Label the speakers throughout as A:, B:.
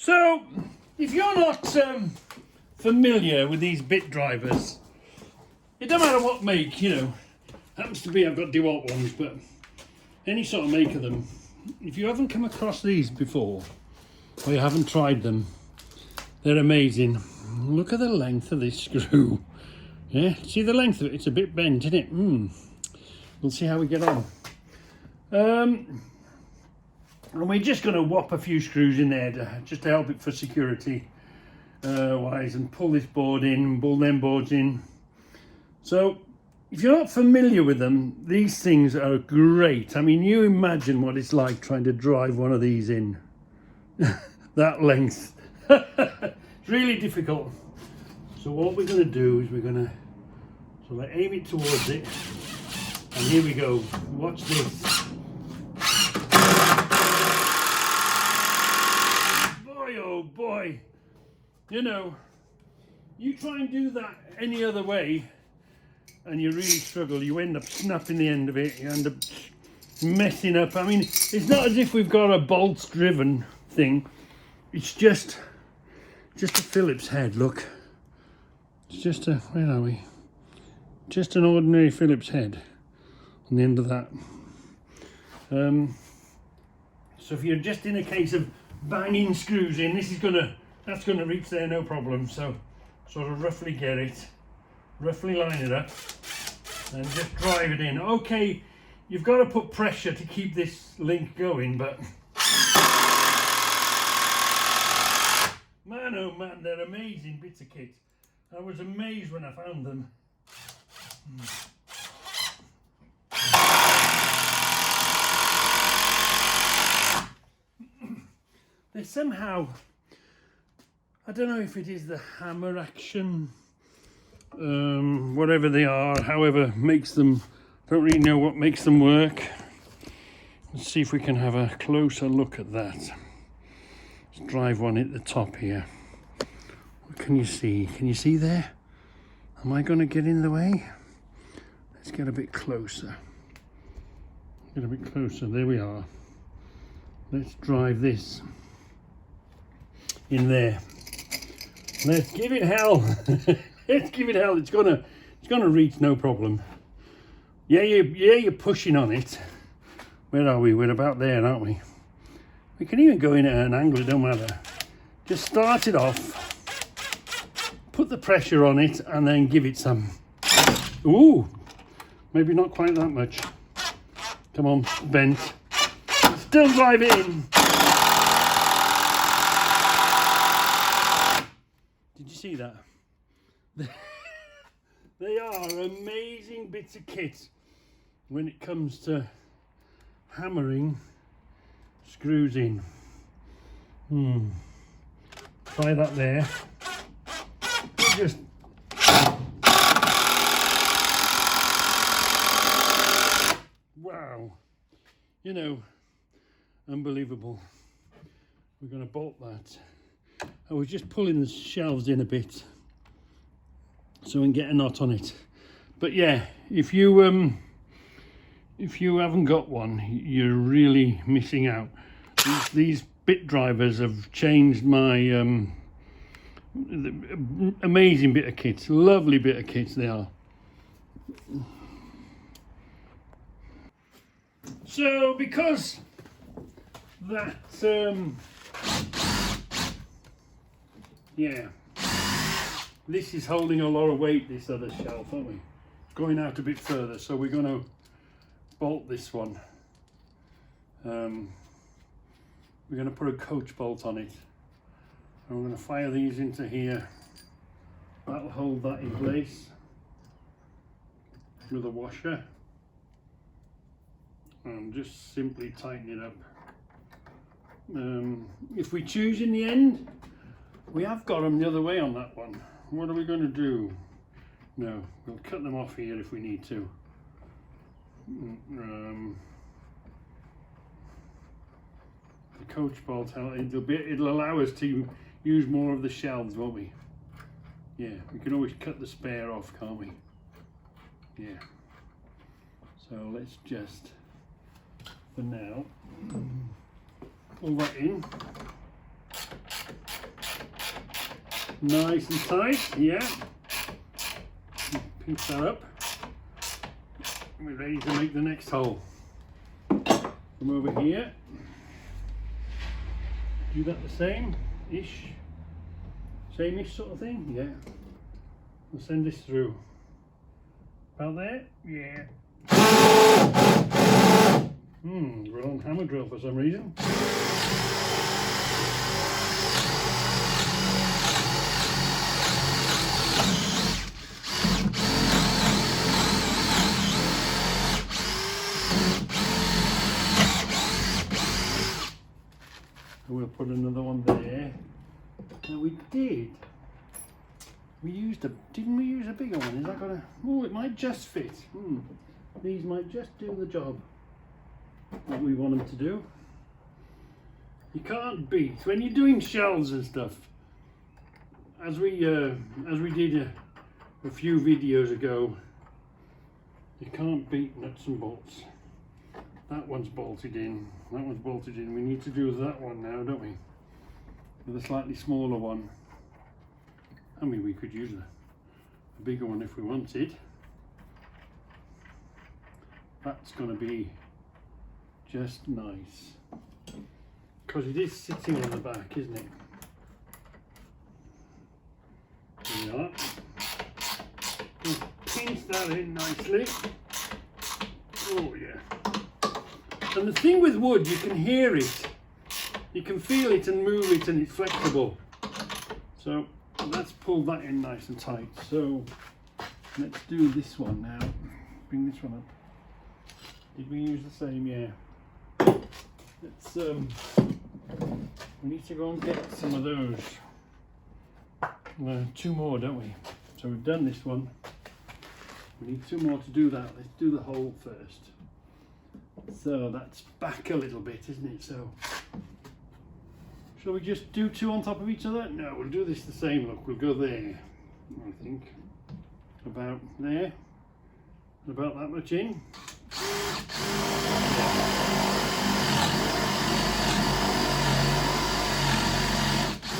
A: So, if you're not familiar with these bit drivers, it don't matter what make, happens to be I've got DeWalt ones, but any sort of make of them, if you haven't come across these before, or you haven't tried them, they're amazing. Look at the length of this screw. Yeah, see the length of it? It's a bit bent, isn't it? We'll see how we get on. And we're just going to whop a few screws in there just to help it for security wise, and pull this board in, pull them boards in. So if you're not familiar with them, these things are great. I mean, you imagine what it's like trying to drive one of these in that length. It's really difficult. So what we're going to do is we're going to aim it towards it, and here we go. Watch this. Boy, oh boy. You try and do that any other way and you really struggle. You end up snapping the end of it. You end up messing up. I mean, it's not as if we've got a bolts driven thing. It's just a Phillips head, look. It's just where are we? Just an ordinary Phillips head on the end of that. So if you're just in a case of banging screws in, that's gonna reach there no problem. So sort of roughly get it, roughly line it up, and just drive it in. Okay, you've got to put pressure to keep this link going, but man, oh man, they're amazing bits of kit. I was amazed when I found them. They somehow, I don't know if it is the hammer action, whatever they are, however makes them, don't really know what makes them work. Let's see if we can have a closer look at that. Let's drive one at the top here. What can you see? Can you see there? Am I going to get in the way? Let's get a bit closer. Get a bit closer, there we are. Let's drive this in there. Let's give it hell. Let's give it hell. It's gonna reach no problem. Yeah, you're pushing on it. Where are we? We're about there, aren't we? We can even go in at an angle, it don't matter. Just start it off, put the pressure on it, and then give it some. Ooh, maybe not quite that much. Come on, bent. Still drive it in. Did you see that? They are amazing bits of kit when it comes to hammering screws in. Try that there. Just wow, unbelievable. We're going to bolt that. I was just pulling the shelves in a bit so we can get a knot on it. But yeah, if you haven't got one, you're really missing out. These bit drivers have changed my amazing bit of kit. Lovely bit of kit they are. So because that yeah, this is holding a lot of weight, this other shelf, aren't we? Going out a bit further, so we're going to bolt this one. We're going to put a coach bolt on it, and we're going to fire these into here. That'll hold that in place with a washer, and just simply tighten it up. If we choose in the end, we have got them the other way on that one. What are we going to do? No, we'll cut them off here if we need to. The coach bolt, it'll allow us to use more of the shelves, won't we? Yeah, we can always cut the spare off, can't we? Yeah. So let's just, for now, pull that in. Nice and tight, yeah. Pinch that up. We're ready to make the next hole. From over here. Do that the same-ish. Same-ish sort of thing, yeah. We'll send this through. About there? Yeah. We're on hammer drill for some reason. We'll put another one there. Now we did. Didn't we use a bigger one? Is that gonna? Oh, it might just fit. These might just do the job that we want them to do. You can't beat when you're doing shells and stuff. As we did a few videos ago. You can't beat nuts and bolts. That one's bolted in. That one's bolted in. We need to do that one now, don't we? With a slightly smaller one. I mean, we could use a bigger one if we wanted. That's going to be just nice. Because it is sitting on the back, isn't it? There we are. We'll pinch that in nicely. Oh yeah. And the thing with wood, you can hear it. You can feel it and move it, and it's flexible. So let's pull that in nice and tight. So let's do this one now. Bring this one up. Did we use the same? Yeah. Let's we need to go and get some of those. 2 more, don't we? So we've done this one. We need 2 more to do that. Let's do the hole first. So that's back a little bit, isn't it? So shall we just do 2 on top of each other? No, we'll do this the same look. We'll go there, I think. About there. About that much in.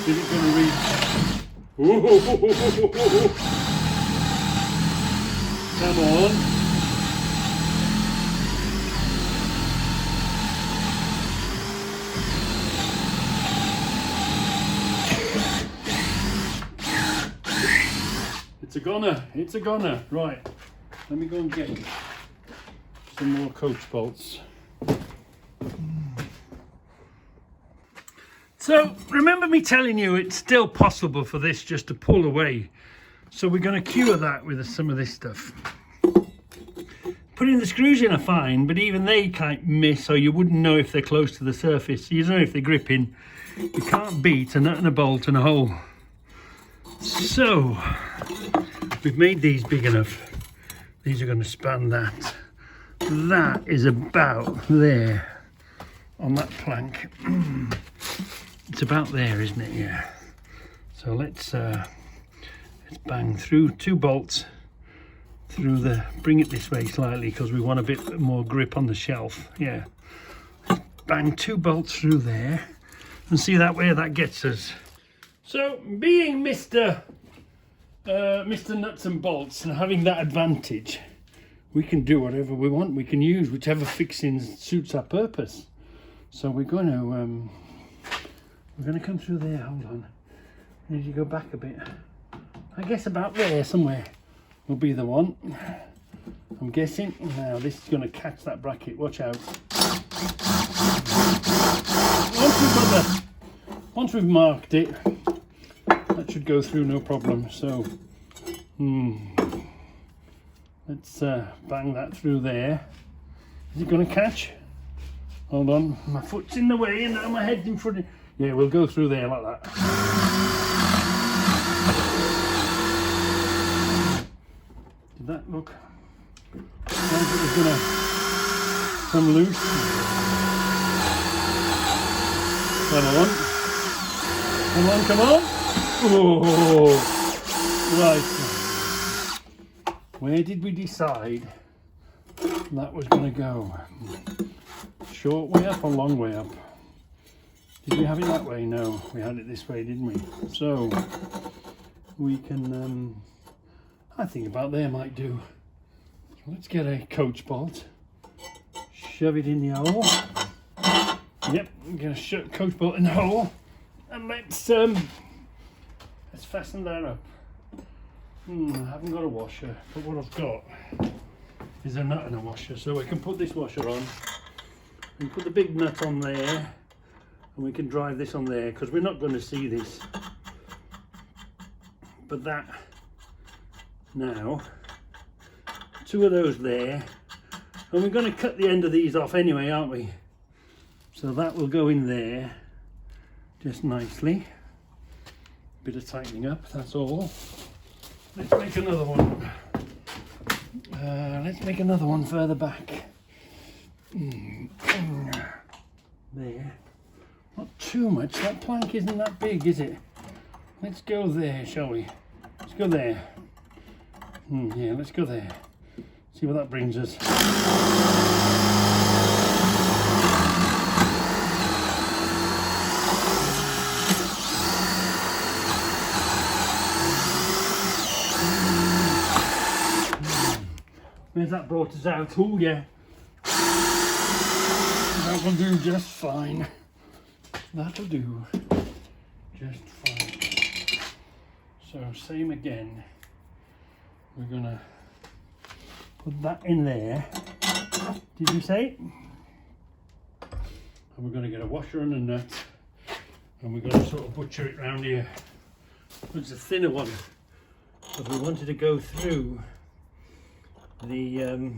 A: Is it going to reach? Come on. It's a goner. Right, let me go and get some more coach bolts. So remember me telling you it's still possible for this just to pull away. So we're going to cure that with some of this stuff. Putting the screws in are fine, but even they can't miss, so you wouldn't know if they're close to the surface. You don't know if they're gripping. You can't beat a nut and a bolt and a hole. So we've made these big enough. These are going to span that. That is about there on that plank. It's about there, isn't it? Yeah. So let's bang through 2 bolts through the. Bring it this way slightly because we want a bit more grip on the shelf. Yeah. Bang 2 bolts through there, and see that where that gets us. So being Mr. Nuts and Bolts and having that advantage, we can do whatever we want. We can use whichever fixing suits our purpose. So we're going to come through there. Hold on. I need to go back a bit. I guess about there somewhere will be the one. I'm guessing. Now this is going to catch that bracket. Watch out. Once we've marked it, that should go through no problem. So let's bang that through there. Is it going to catch? Hold on, my foot's in the way and now my head's in front of. Yeah, we'll go through there like that. Did that look like it was going to come loose? Come on. Oh, right. Where did we decide that was going to go? Short way up or long way up? Did we have it that way? No, we had it this way, didn't we? So we can, I think about there might do. So let's get a coach bolt, shove it in the hole. Yep, I'm gonna shove coach bolt in the hole, and let's fasten that up. I haven't got a washer, but what I've got is a nut and a washer, so we can put this washer on and put the big nut on there, and we can drive this on there because we're not going to see this. But that now, 2 of those there, and we're going to cut the end of these off anyway, aren't we? So that will go in there just nicely. Bit of tightening up, that's all. Let's make another one. Let's make another one further back. There. Not too much. That plank isn't that big, is it? Let's go there, shall we? Let's go there. Yeah, let's go there. See what that brings us. Where's that brought us out? Oh yeah. That will do just fine. That'll do just fine. So same again. We're gonna put that in there. Did you say? And we're gonna get a washer and a nut, and we're gonna sort of butcher it round here. It's a thinner one, but we wanted to go through the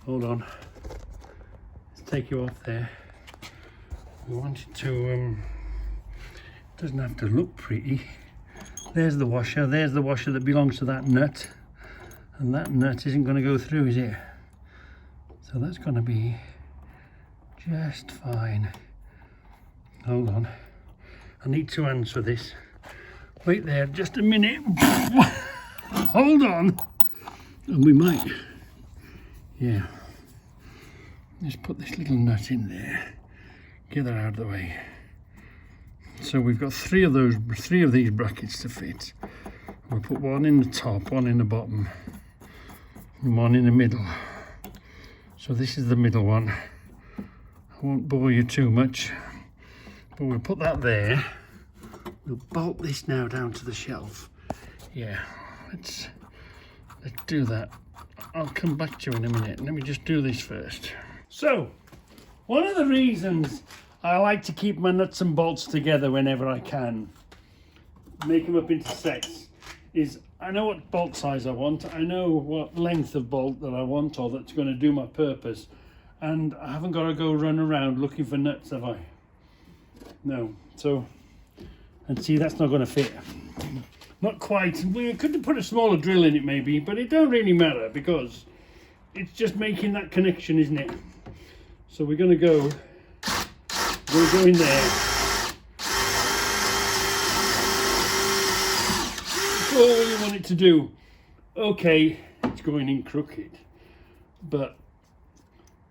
A: hold on, let's take you off there. We wanted to doesn't have to look pretty. There's the washer that belongs to that nut, and that nut isn't going to go through, is it? So that's going to be just fine. Hold on, I need 2 hands for this. Wait there just a minute. Hold on. And we might, yeah, just put this little nut in there, get that out of the way. So we've got 3 of these brackets to fit. We'll put 1 in the top, 1 in the bottom, and 1 in the middle. So this is the middle one. I won't bore you too much, but we'll put that there. We'll bolt this now down to the shelf. Yeah, let's do that. I'll come back to you in a minute. Let me just do this first. So, one of the reasons I like to keep my nuts and bolts together whenever I can, make them up into sets, is I know what bolt size I want, I know what length of bolt that I want or that's going to do my purpose, and I haven't got to go run around looking for nuts, have I? No. So, and see, that's not going to fit. Not quite. We could have put a smaller drill in it maybe, but it don't really matter because it's just making that connection, isn't it? So we're going to go in there. That's all you want it to do. Okay, it's going in crooked, but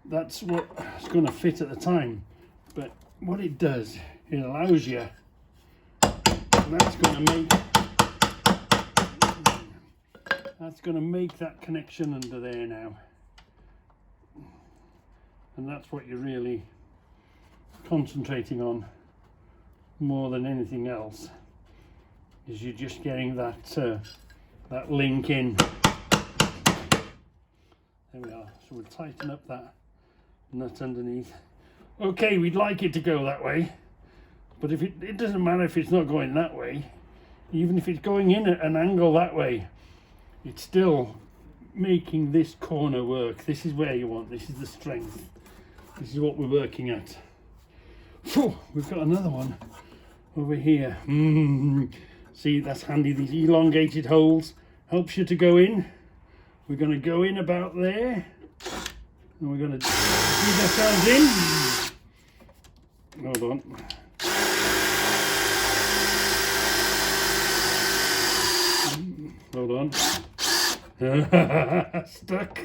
A: that's what it's going to fit at the time. But what it does, it allows you, that's going to make that connection under there now, and that's what you're really concentrating on more than anything else, is you're just getting that that link in. There we are. So we'll tighten up that nut underneath. Okay, we'd like it to go that way, but if it doesn't matter if it's not going that way. Even if it's going in at an angle that way, it's still making this corner work. This is where you want, this is the strength. This is what we're working at. Phew, we've got another one over here. See, that's handy, these elongated holes. Helps you to go in. We're going to go in about there. And we're going to squeeze ourselves in. Hold on. Hold on. Stuck.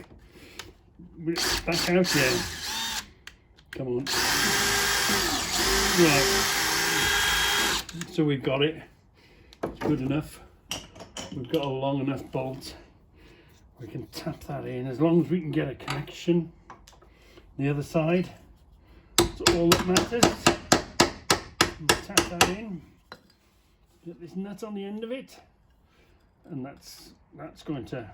A: Back out here. Come on. Right, so we've got it. It's good enough. We've got a long enough bolt. We can tap that in as long as we can get a connection the other side. That's all that matters. And tap that in. Get this nut on the end of it, and that's going to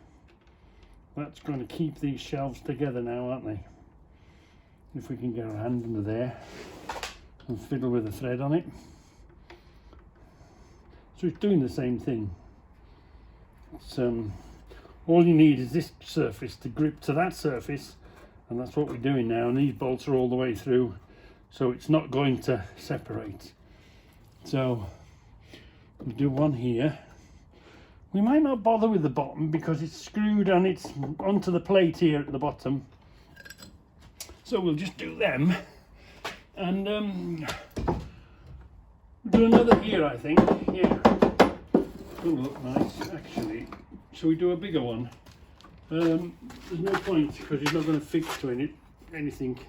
A: keep these shelves together now, aren't they? If we can get our hand under there and fiddle with the thread on it. So it's doing the same thing. It's, all you need is this surface to grip to that surface, and that's what we're doing now. And these bolts are all the way through, so it's not going to separate. So we do one here. We might not bother with the bottom because it's screwed and it's onto the plate here at the bottom. So we'll just do them, and do another here, I think. Yeah, it'll look nice actually. Shall we do a bigger one? There's no point because you're not going to fix to anything.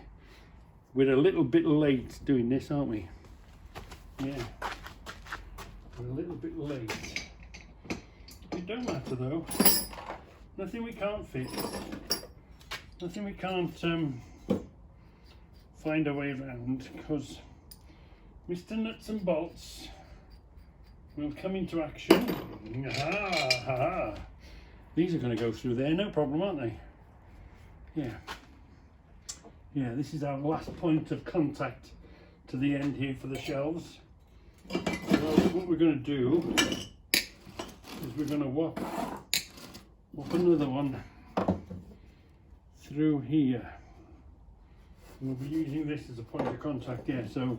A: We're a little bit late doing this, aren't we? Yeah, we're a little bit late. It don't matter though. Nothing we can't fix. Nothing we can't find a way around, because Mr. Nuts and Bolts will come into action. Ah, these are going to go through there, no problem, aren't they? Yeah. Yeah, this is our last point of contact to the end here for the shelves. So what we're going to do is we're going to whop another one through here. We'll be using this as a point of contact, yeah. So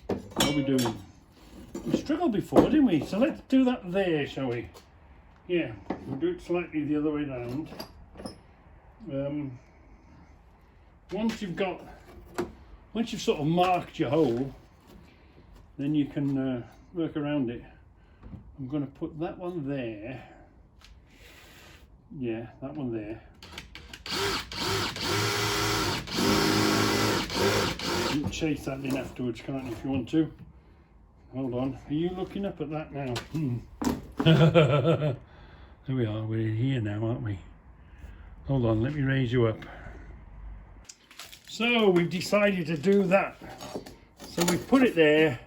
A: what are we doing? We struggled before, didn't we? So let's do that there, shall we? Yeah, we'll do it slightly the other way round. Once you've sort of marked your hole, then you can work around it. I'm going to put that one there. Yeah, that one there. You can chase that in afterwards, can't you, if you want to? Hold on. Are you looking up at that now? There we are. We're here now, aren't we? Hold on. Let me raise you up. So we've decided to do that. So we've put it there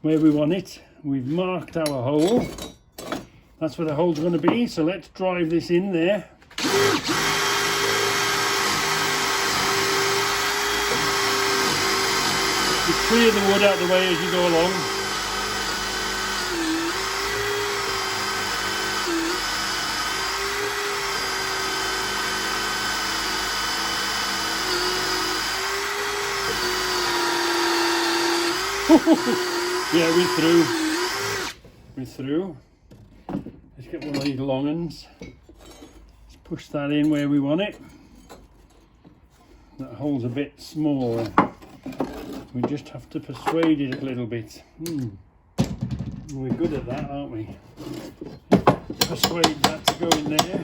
A: where we want it. We've marked our hole. That's where the hole's going to be. So let's drive this in there. You clear the wood out the way as you go along. Yeah, we're through. We're through. Let's get one of these long uns. Let's push that in where we want it. That hole's a bit small. We just have to persuade it a little bit. We're good at that, aren't we? Persuade that to go in there.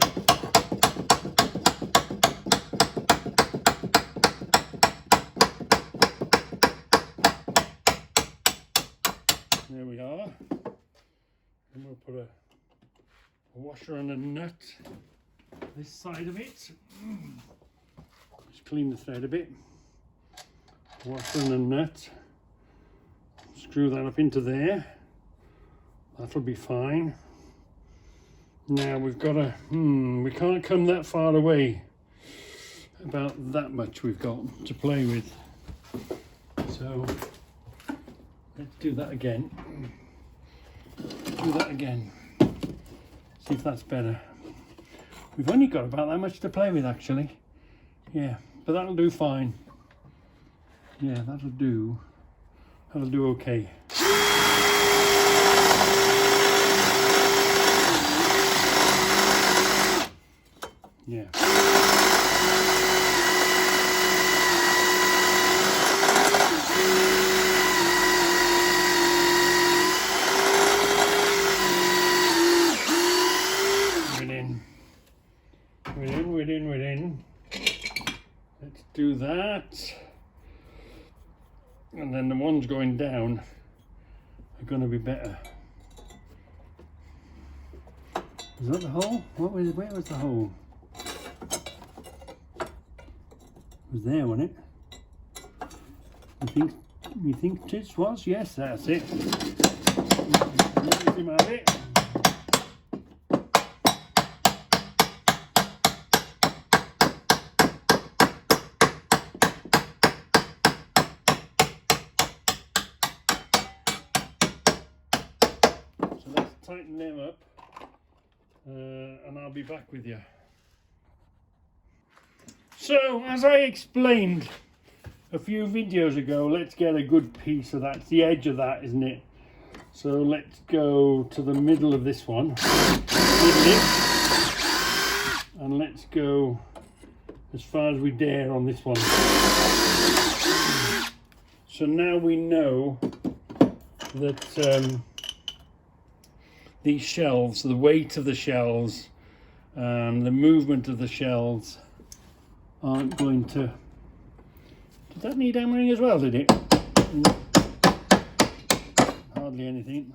A: There we are. And we'll put a washer and a nut this side of it. Just clean the thread a bit. Washer and a nut. Screw that up into there. That'll be fine. Now we've got a we can't come that far away. About that much we've got to play with. So let's do that again. Do that again. See if that's better. We've only got about that much to play with actually. Yeah, but that'll do fine. Yeah, that'll do. That'll do okay. Yeah. We're in. Let's do that. And then the ones going down are going to be better. Is that the hole? Where was the hole? It was there, wasn't it? You think this was? Yes, that's it. Let him have it. So let's tighten them up. And I'll be back with you. So, as I explained a few videos ago, let's get a good piece of that. It's the edge of that, isn't it? So let's go to the middle of this one, and let's go as far as we dare on this one. So now we know that these shelves, the weight of the shelves, the movement of the shelves aren't going to... Did that need hammering as well, did it? Hardly anything.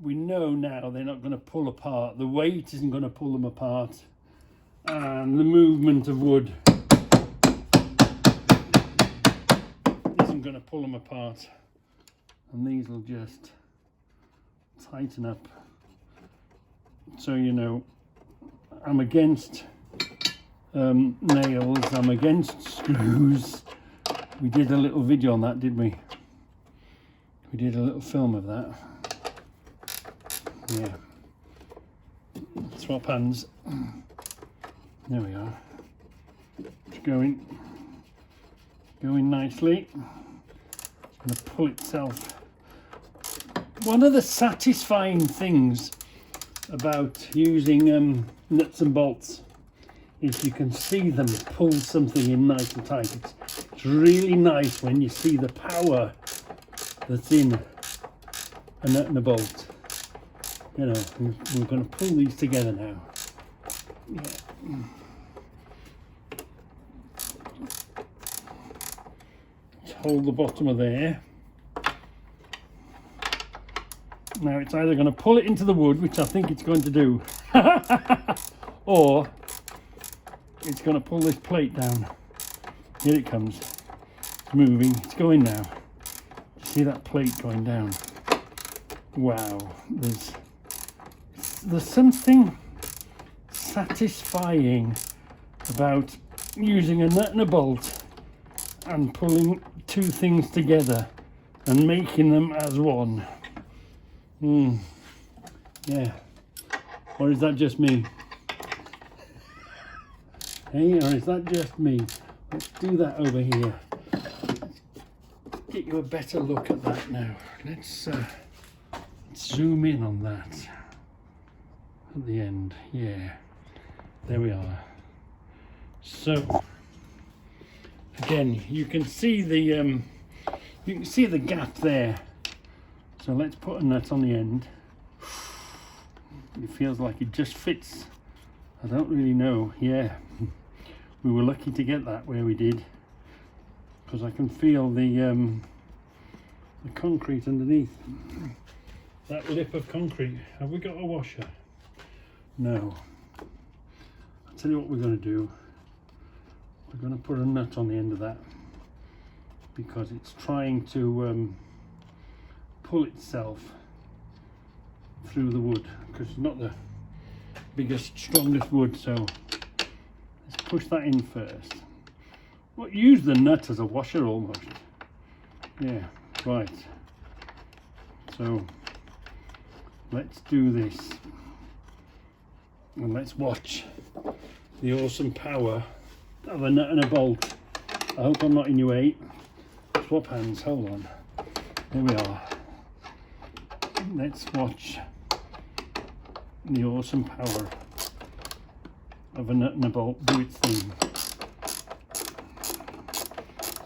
A: We know now they're not going to pull apart. The weight isn't going to pull them apart. And the movement of wood isn't going to pull them apart. And these will just tighten up. So, you know, I'm against nails, I'm against screws. We did a little video on that, didn't we? We did a little film of that. Yeah. Swap hands. There we are. It's going nicely. It's going to pull itself. One of the satisfying things about using nuts and bolts is you can see them pull something in nice and tight. It's really nice when you see the power that's in a nut and a bolt. You know, we're going to pull these together now. Yeah. Let's hold the bottom of there. Now it's either going to pull it into the wood, which I think it's going to do, or it's going to pull this plate down. Here it comes. It's moving. It's going now. See that plate going down? Wow. There's something satisfying about using a nut and a bolt and pulling two things together and making them as one. Yeah. Or is that just me? Hey, or is that just me? Let's do that over here. Let's get you a better look at that now. Let's zoom in on that at the end. Yeah, there we are. So again, you can see the gap there. So let's put a nut on the end. It feels like it just fits. I don't really know. Yeah, we were lucky to get that where we did, because I can feel the concrete underneath. That lip of concrete. Have we got a washer? No. I'll tell you what we're going to do. We're going to put a nut on the end of that, because it's trying to pull itself through the wood, because it's not the biggest, strongest wood. So let's push that in first. Well, use the nut as a washer almost. Yeah, right. So let's do this, and let's watch the awesome power of a nut and a bolt. I hope I'm not in your way. Swap hands, hold on. There we are. Let's watch the awesome power of a nut and a bolt do its thing.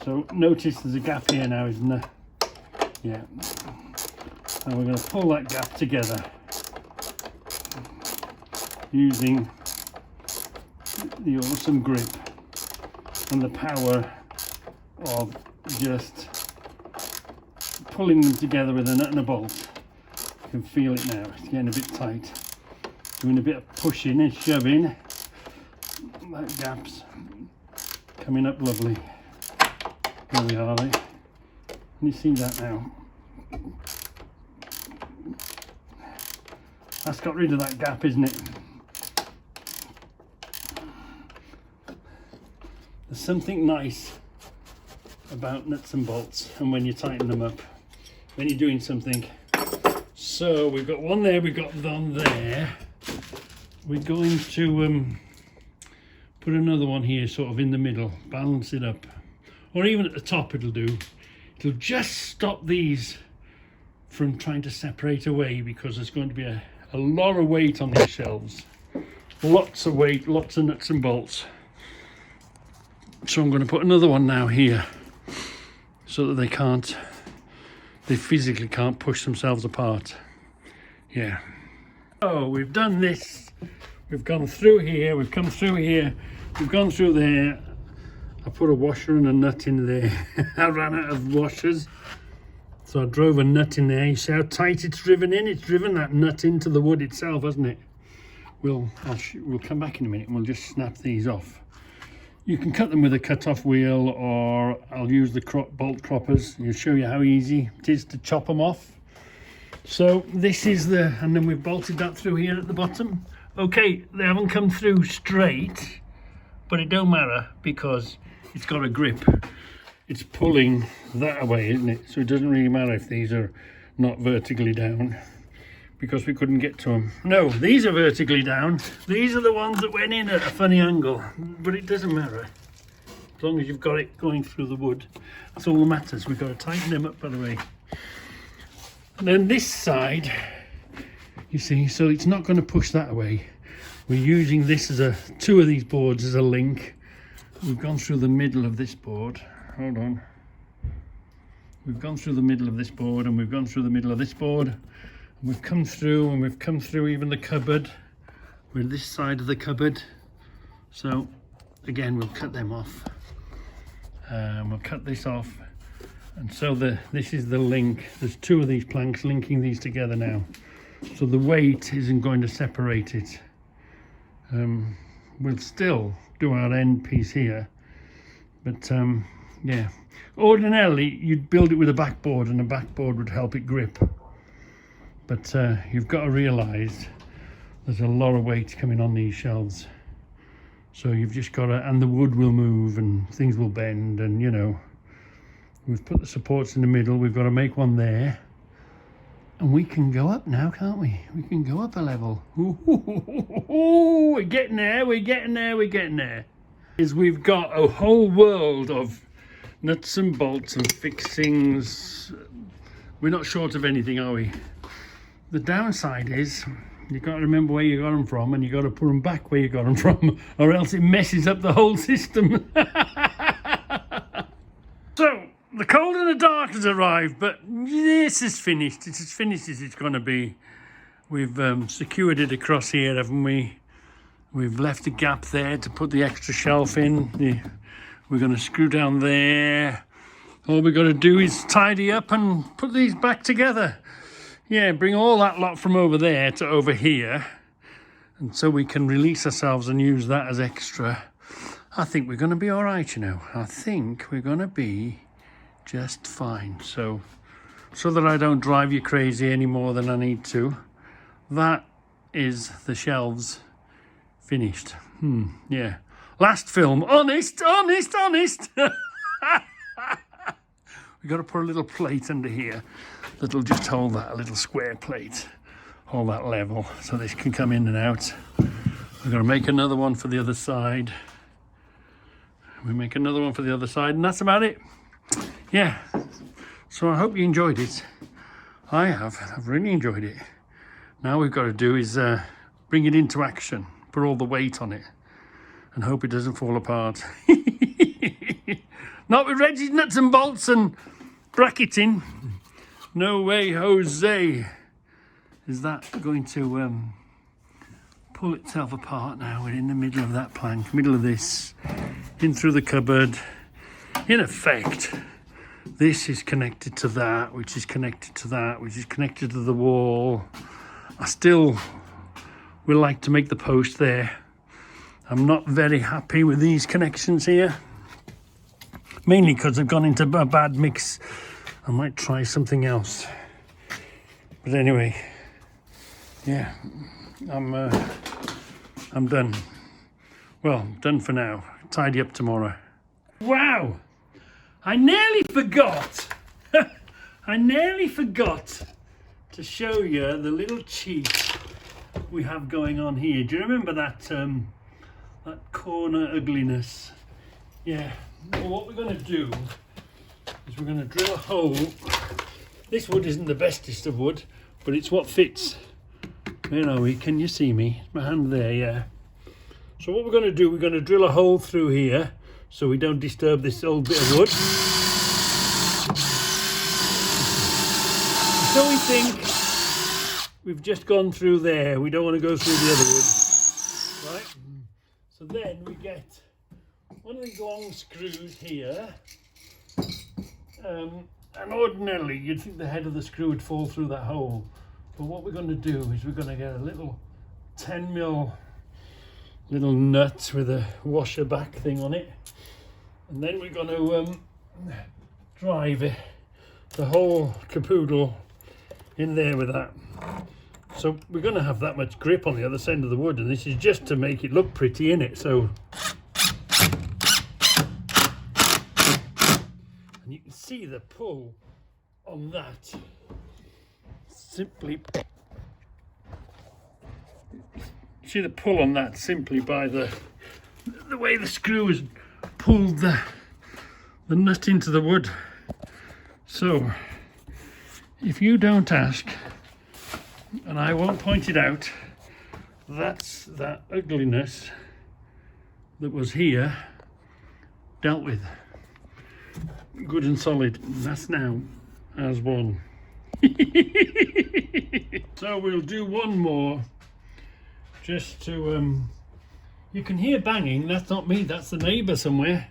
A: So notice there's a gap here now, isn't there? Yeah. And we're going to pull that gap together using the awesome grip and the power of just pulling them together with a nut and a bolt. You can feel it now, it's getting a bit tight. Doing a bit of pushing and shoving. That gap's coming up lovely. There we are, Can you see that now? That's got rid of that gap, isn't it? There's something nice about nuts and bolts, and when you tighten them up, when you're doing something. So we've got one there, we've got one there. We're going to put another one here, sort of in the middle, balance it up, or even at the top it'll do. It'll just stop these from trying to separate away, because there's going to be a lot of weight on these shelves. Lots of weight, lots of nuts and bolts. So I'm going to put another one now here, so that they physically can't push themselves apart. Yeah. Oh, we've done this. We've gone through here, we've come through here, we've gone through there. I put a washer and a nut in there. I ran out of washers, so I drove a nut in there. You see how tight it's driven in? It's driven that nut into the wood itself, hasn't it? We'll come back in a minute and we'll just snap these off. You can cut them with a cut-off wheel, or I'll use the bolt croppers. I'll show you how easy it is to chop them off. So this is and then we've bolted that through here at the bottom. Okay, they haven't come through straight, but it don't matter because it's got a grip. It's pulling that away, isn't it? So it doesn't really matter if these are not vertically down, because we couldn't get to them. No, these are vertically down. These are the ones that went in at a funny angle, but it doesn't matter. As long as you've got it going through the wood, that's all that matters. We've got to tighten them up, by the way. And then this side, you see, so it's not going to push that away. We're using this as two of these boards as a link. We've gone through the middle of this board. Hold on. We've gone through the middle of this board, and we've gone through the middle of this board. And we've come through, and we've come through even the cupboard. We're this side of the cupboard. So again, we'll cut them off. We'll cut this off. And so this is the link. There's two of these planks linking these together now. So the weight isn't going to separate it. We'll still do our end piece here, but yeah, ordinarily you'd build it with a backboard, and a backboard would help it grip, but you've got to realize there's a lot of weight coming on these shelves, so you've just got to, and the wood will move and things will bend, and you know, we've put the supports in the middle. We've got to make one there. And we can go up now, can't we? We can go up a level. Ooh, we're getting there, we're getting there, we're getting there. We've got a whole world of nuts and bolts and fixings. We're not short of anything, are we? The downside is, you've got to remember where you got them from, and you've got to put them back where you got them from, or else it messes up the whole system. So, the cold and the dark has arrived, but this is finished. It's as finished as it's going to be. We've secured it across here, haven't we? We've left a gap there to put the extra shelf in. We're going to screw down there. All we've got to do is tidy up and put these back together. Yeah, bring all that lot from over there to over here. And so we can release ourselves and use that as extra. I think we're going to be all right, you know. I think we're going to be just fine. So that I don't drive you crazy any more than I need to, that is the shelves finished. Yeah, last film, honest. We got to put a little plate under here that'll just hold that, a little square plate, hold that level, so this can come in and out. We're going to make another one for the other side. We make another one for the other side, and that's about it. Yeah, so I hope you enjoyed it. I have. I've really enjoyed it. Now we've got to do is bring it into action, put all the weight on it, and hope it doesn't fall apart. Not with Reggie's nuts and bolts and bracketing. No way, Jose. Is that going to pull itself apart now? We're in the middle of that plank, middle of this, in through the cupboard. In effect, This is connected to that, which is connected to that, which is connected to the wall. I still would like to make the post there. I'm not very happy with these connections here. Mainly because I've gone into a bad mix. I might try something else. But anyway, yeah, I'm done. Well, done for now. Tidy up tomorrow. Wow! I nearly forgot. I nearly forgot to show you the little cheat we have going on here. Do you remember that that corner ugliness? Yeah. Well, what we're going to do is we're going to drill a hole. This wood isn't the bestest of wood, but it's what fits. Where are we? Can you see me? My hand there, yeah. So what we're going to do, we're going to drill a hole through here so we don't disturb this old bit of wood. So we think we've just gone through there. We don't want to go through the other wood. Right? So then we get one of these long screws here. And ordinarily you'd think the head of the screw would fall through that hole. But what we're going to do is we're going to get a little 10mm little nut with a washer back thing on it. And then we're going to drive it, the whole capoodle in there with that. So we're going to have that much grip on the other side of the wood, and this is just to make it look pretty, innit? So, and you can see the pull on that. Simply see the pull on that simply by the way the screw has pulled the nut into the wood. So if you don't ask, and I won't point it out, that's that ugliness that was here dealt with, good and solid. That's now as one. So we'll do one more just to you can hear banging. That's not me, that's the neighbour somewhere.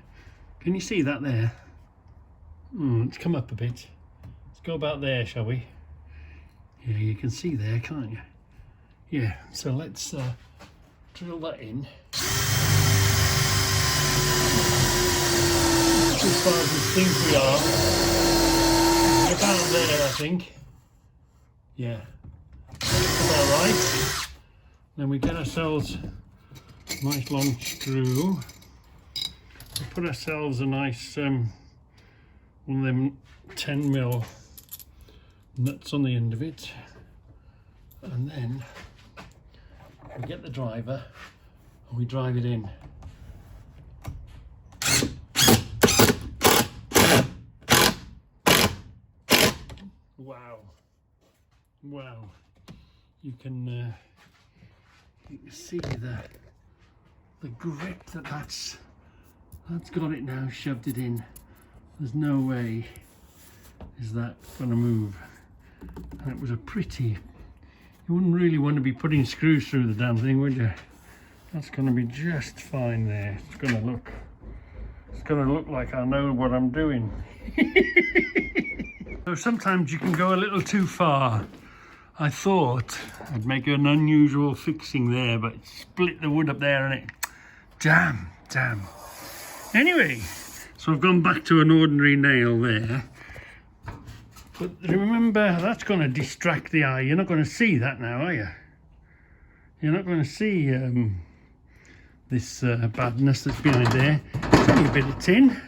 A: Can you see that there? Let's come up a bit. Let's go about there, shall we? Yeah, you can see there, can't you? Yeah, so let's drill that in. As far as we think we are. We're about there, I think. Yeah, about right. Then we get ourselves a nice long screw. We put ourselves a nice one of them 10mm nuts on the end of it, and then we get the driver and we drive it in. Wow, wow, you can see the grip that's got it now, shoved it in. There's no way is that going to move. And it was a pretty, you wouldn't really want to be putting screws through the damn thing, would you? That's going to be just fine there. It's going to look like I know what I'm doing. So sometimes you can go a little too far. I thought I'd make an unusual fixing there, but split the wood up there and it, damn. Anyway, so I've gone back to an ordinary nail there. But remember, that's going to distract the eye. You're not going to see that now, are you? You're not going to see this badness that's behind there. It's only a bit of tin.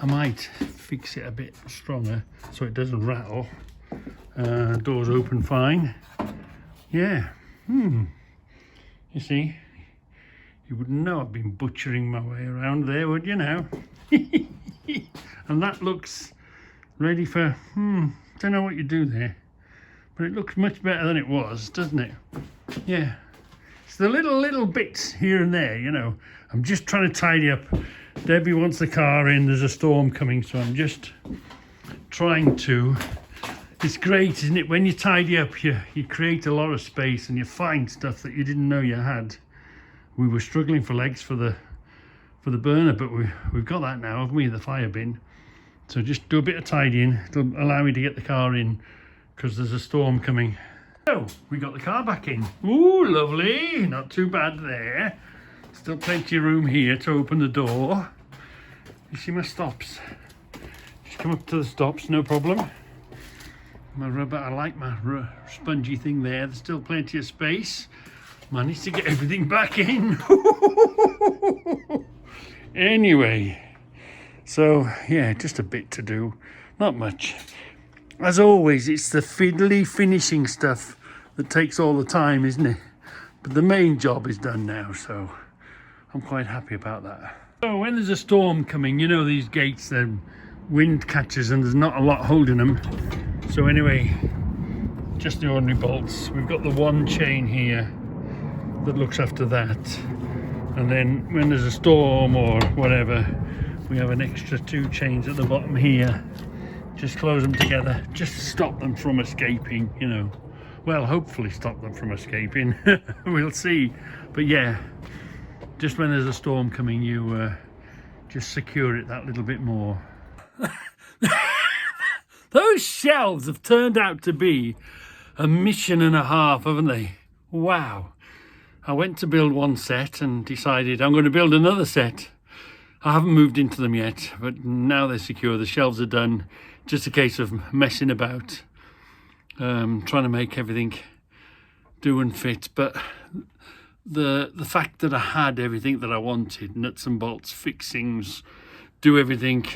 A: I might fix it a bit stronger so it doesn't rattle. Doors open fine. Yeah. You see, you wouldn't know I've been butchering my way around there, would you now? And that looks ready for, don't know what you do there, but it looks much better than it was, doesn't it? Yeah. It's the little bits here and there, you know. I'm just trying to tidy up. Debbie wants the car in, there's a storm coming, so I'm just trying to. It's great, isn't it? When you tidy up, you create a lot of space and you find stuff that you didn't know you had. We were struggling for legs for the burner, but we've got that now, haven't we? The fire bin. So just do a bit of tidying. It'll allow me to get the car in because there's a storm coming. So we got the car back in. Ooh, lovely. Not too bad there. Still plenty of room here to open the door. You see my stops? Just come up to the stops, no problem. My rubber, I like my spongy thing there. There's still plenty of space. Managed to get everything back in. Anyway, so yeah, just a bit to do. Not much. As always, it's the fiddly finishing stuff that takes all the time, isn't it? But the main job is done now, so I'm quite happy about that. So when there's a storm coming, you know these gates, they're wind catchers and there's not a lot holding them. So anyway, just the ordinary bolts. We've got the one chain here that looks after that. And then when there's a storm or whatever, we have an extra 2 chains at the bottom here. Just close them together, just to stop them from escaping, you know. Well, hopefully stop them from escaping. We'll see. But yeah, just when there's a storm coming, you just secure it that little bit more. Those shelves have turned out to be a mission and a half, haven't they? Wow. I went to build one set and decided I'm going to build another set. I haven't moved into them yet, but now they're secure. The shelves are done. Just a case of messing about, trying to make everything do and fit. But the fact that I had everything that I wanted, nuts and bolts, fixings, do everything,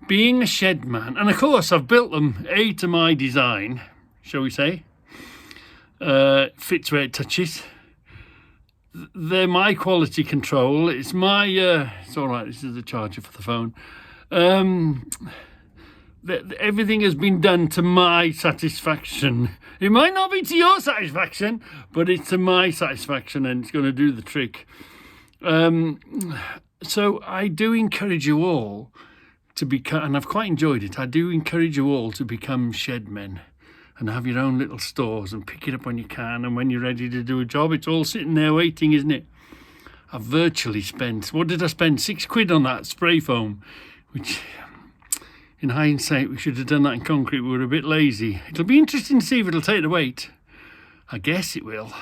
A: being a shed man, and of course I've built them to my design, shall we say, fits where it touches. They're my quality control. It's my it's all right, this is the charger for the phone. Everything has been done to my satisfaction. It might not be to your satisfaction, but it's to my satisfaction, and it's going to do the trick. So I do encourage you all to become, and I've quite enjoyed it, I do encourage you all to become shed men and have your own little stores and pick it up when you can, and when you're ready to do a job, it's all sitting there waiting, isn't it? I've virtually spent, what did I spend? £6 on that spray foam, which in hindsight we should have done that in concrete. We were a bit lazy. It'll be interesting to see if it'll take the weight. I guess it will.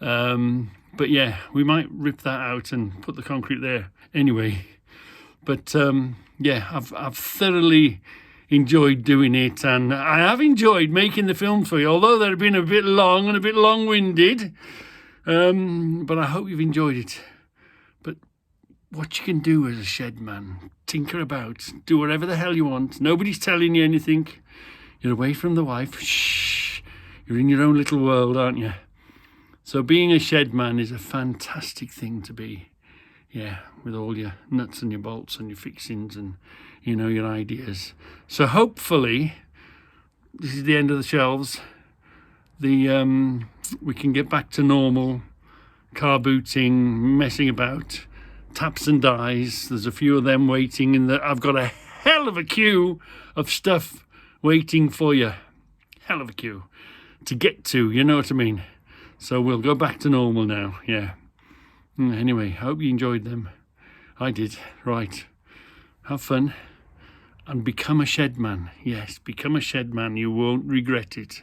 A: But yeah, we might rip that out and put the concrete there anyway. But yeah, I've thoroughly enjoyed doing it, and I have enjoyed making the film for you, although they've been a bit long and a bit long-winded. But I hope you've enjoyed it. But what you can do as a shed man, tinker about, do whatever the hell you want. Nobody's telling you anything. You're away from the wife. Shh. You're in your own little world, aren't you? So being a shed man is a fantastic thing to be. Yeah, with all your nuts and your bolts and your fixings and, you know, your ideas. So hopefully, this is the end of the shelves. We can get back to normal car booting, messing about, taps and dies. There's a few of them waiting, and I've got a hell of a queue of stuff waiting for you. Hell of a queue to get to, you know what I mean? So we'll go back to normal now, yeah. Anyway, hope you enjoyed them. I did. Right. Have fun and become a shed man. Yes, become a shed man. You won't regret it.